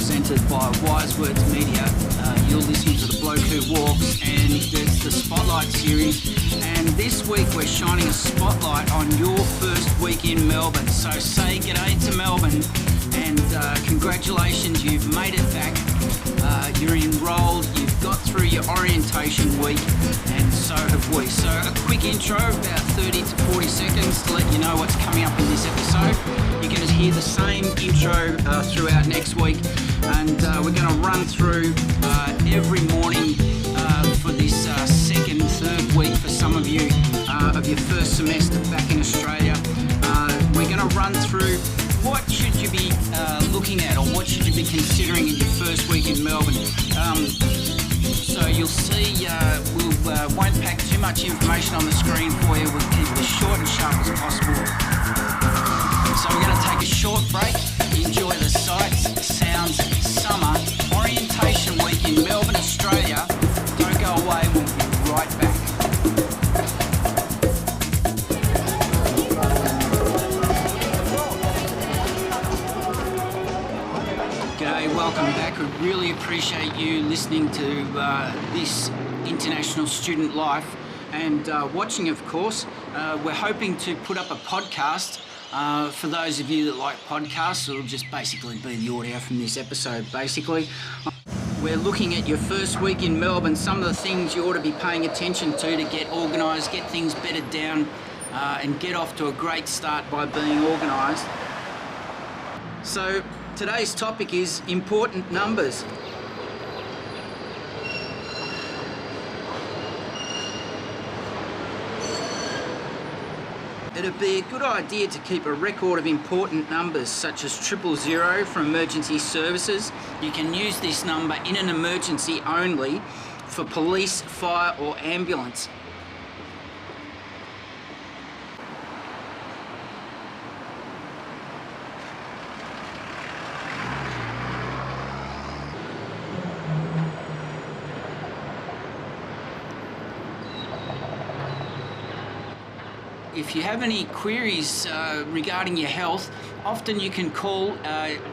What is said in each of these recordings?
presented by Wise Words Media. You're listening to The Bloke Who Walks, and it's the Spotlight series. And this week we're shining a spotlight on your first week in Melbourne. So say g'day to Melbourne, and congratulations, you've made it back. You're enrolled, you've got through your orientation week, and so have we. So a quick intro, about 30 to 40 seconds to let you know what's coming up in this episode. You're going to hear the same intro throughout next week, and we're going to run through every morning for this second, third week for some of you of your first semester back in Australia. We're going to run through what should you be looking at, or what should you be considering in your first week in Melbourne. So you'll see we won't pack too much information on the screen for you. We'll keep it as short and sharp as possible. So we're going to take a short break, enjoy the sights, sounds, summer, orientation week in Melbourne, Australia. Don't go away, we'll be right back. G'day, welcome back. We really appreciate you listening to this International Student Life and watching, of course. We're hoping to put up a podcast. For those of you that like podcasts, it'll just basically be the audio from this episode, basically. We're looking at your first week in Melbourne, some of the things you ought to be paying attention to get organised, get things bedded down, and get off to a great start by being organised. So today's topic is important numbers. It'd be a good idea to keep a record of important numbers such as 000 for emergency services. You can use this number in an emergency only for police, fire or ambulance. If you have any queries regarding your health, often you can call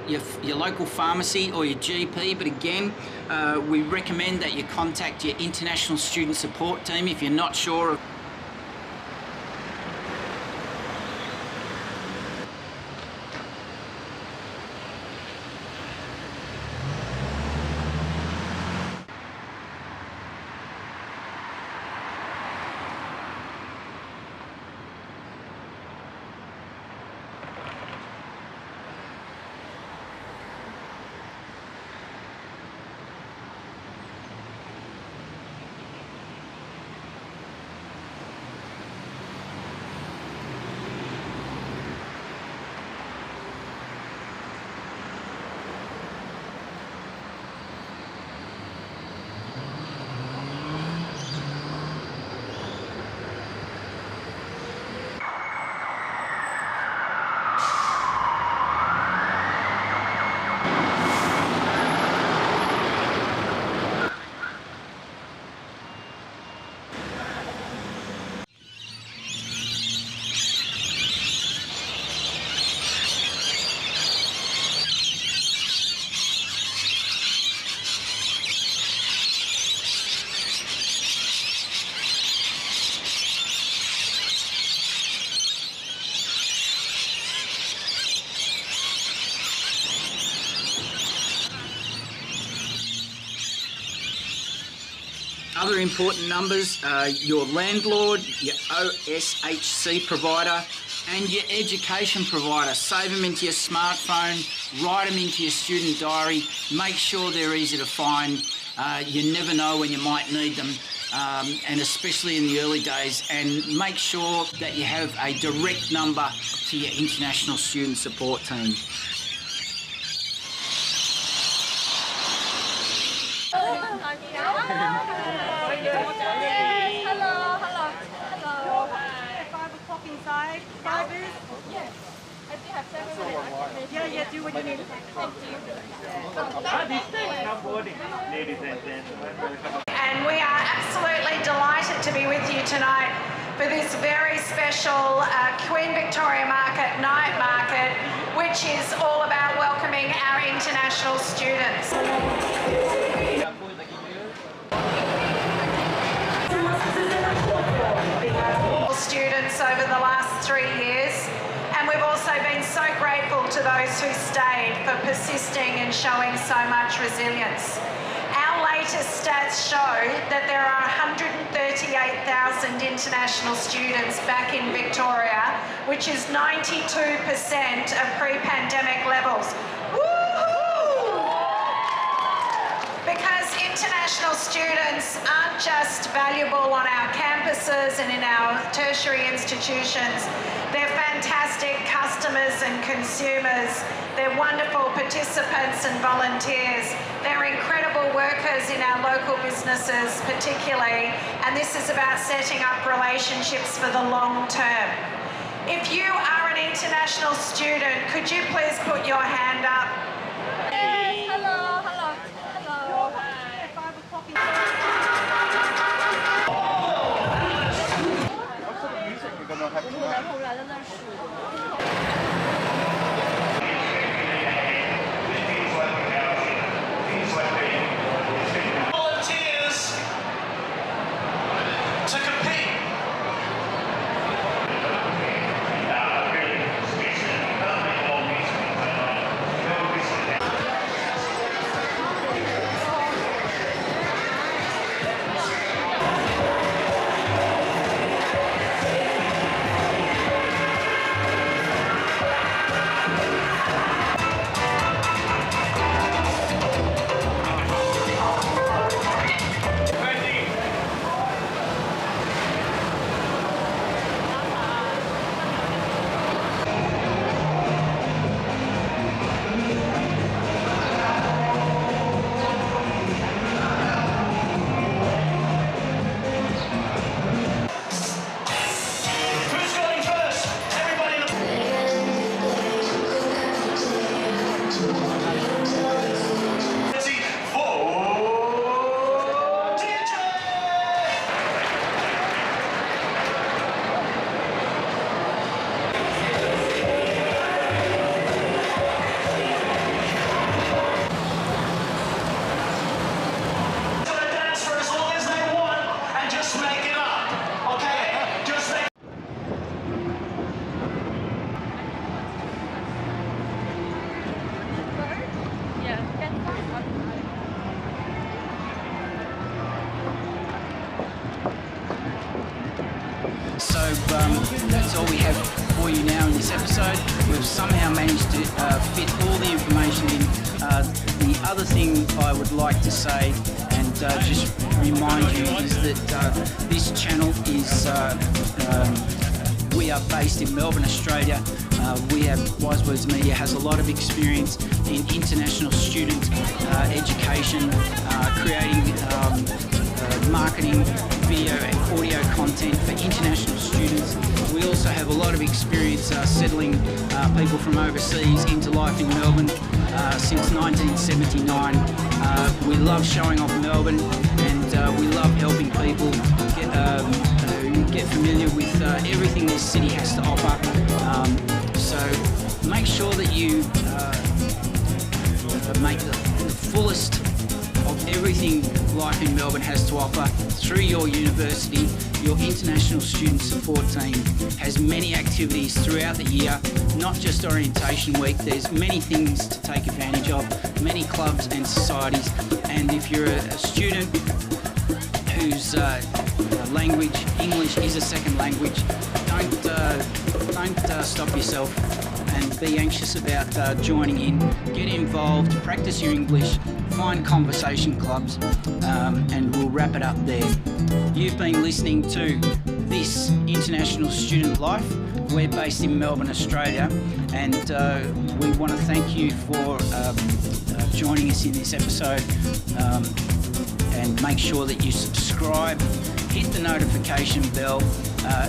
your local pharmacy or your GP, but again, we recommend that you contact your international student support team if you're not sure of. Other important numbers, your landlord, your OSHC provider, and your education provider. Save them into your smartphone, write them into your student diary, make sure they're easy to find. You never know when you might need them, and especially in the early days. And make sure that you have a direct number to your international student support team. Yeah, do what you need. Thank you. And we are absolutely delighted to be with you tonight for this very special Queen Victoria Market night market, which is all about welcoming our international students. Students over the last 3 years, and we've also been so grateful to those who stayed for persisting and showing so much resilience. Our latest stats show that there are 138,000 international students back in Victoria, which is 92% of pre-pandemic levels. Woohoo! Because international students aren't just valuable on our campuses and in our tertiary institutions, they're fantastic customers and consumers. They're wonderful participants and volunteers. They're incredible workers in our local businesses particularly, and this is about setting up relationships for the long term. If you are an international student, could you please put your hand up? Yes, hello, hello, hello. Hi. 5 o'clock in What sort of music you're gonna have tonight? 后来的那是。 Volunteers to compete. Who's going first? Everybody look. Ready for DJ! Gonna dance for as long as they want and just make it up, okay? Just make. Yeah, get So that's all we have for you now in this episode. We've somehow managed to fit all the information in. The other thing I would like to say and just remind you is that this channel is, we are based in Melbourne, Australia. We have, Wise Words Media has a lot of experience in international student education, creating marketing, video and audio content for international students. We also have a lot of experience settling people from overseas into life in Melbourne since 1979. We love showing off Melbourne, and we love helping people get familiar with everything this city has to offer. So make sure that you make the fullest of everything life in Melbourne has to offer through your university. Your international student support team has many activities throughout the year, not just orientation week. There's many things to take advantage of, many clubs and societies. And if you're a student whose language, English, is a second language, don't stop yourself and be anxious about joining in. Get involved, practice your English, find conversation clubs, and we'll wrap it up there. You've been listening to This International Student Life. We're based in Melbourne, Australia, and we want to thank you for joining us in this episode. And make sure that you subscribe, hit the notification bell.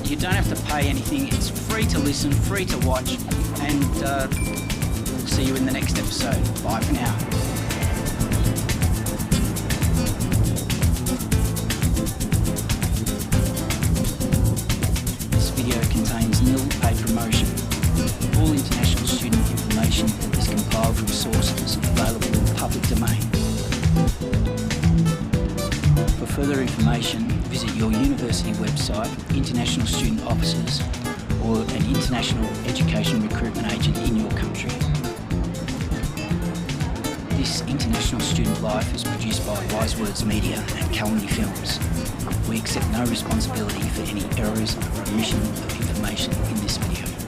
You don't have to pay anything. It's free to listen, free to watch, and we'll see you in the next episode. Bye for now. video contains nil paid promotion. All international student information is compiled from sources available in the public domain. For further information, visit your university website, international student offices, or an international education recruitment agent in your country. This International Student Life is produced by Wise Words Media and Calumny Films. We accept no responsibility for any errors or omission of information in this video.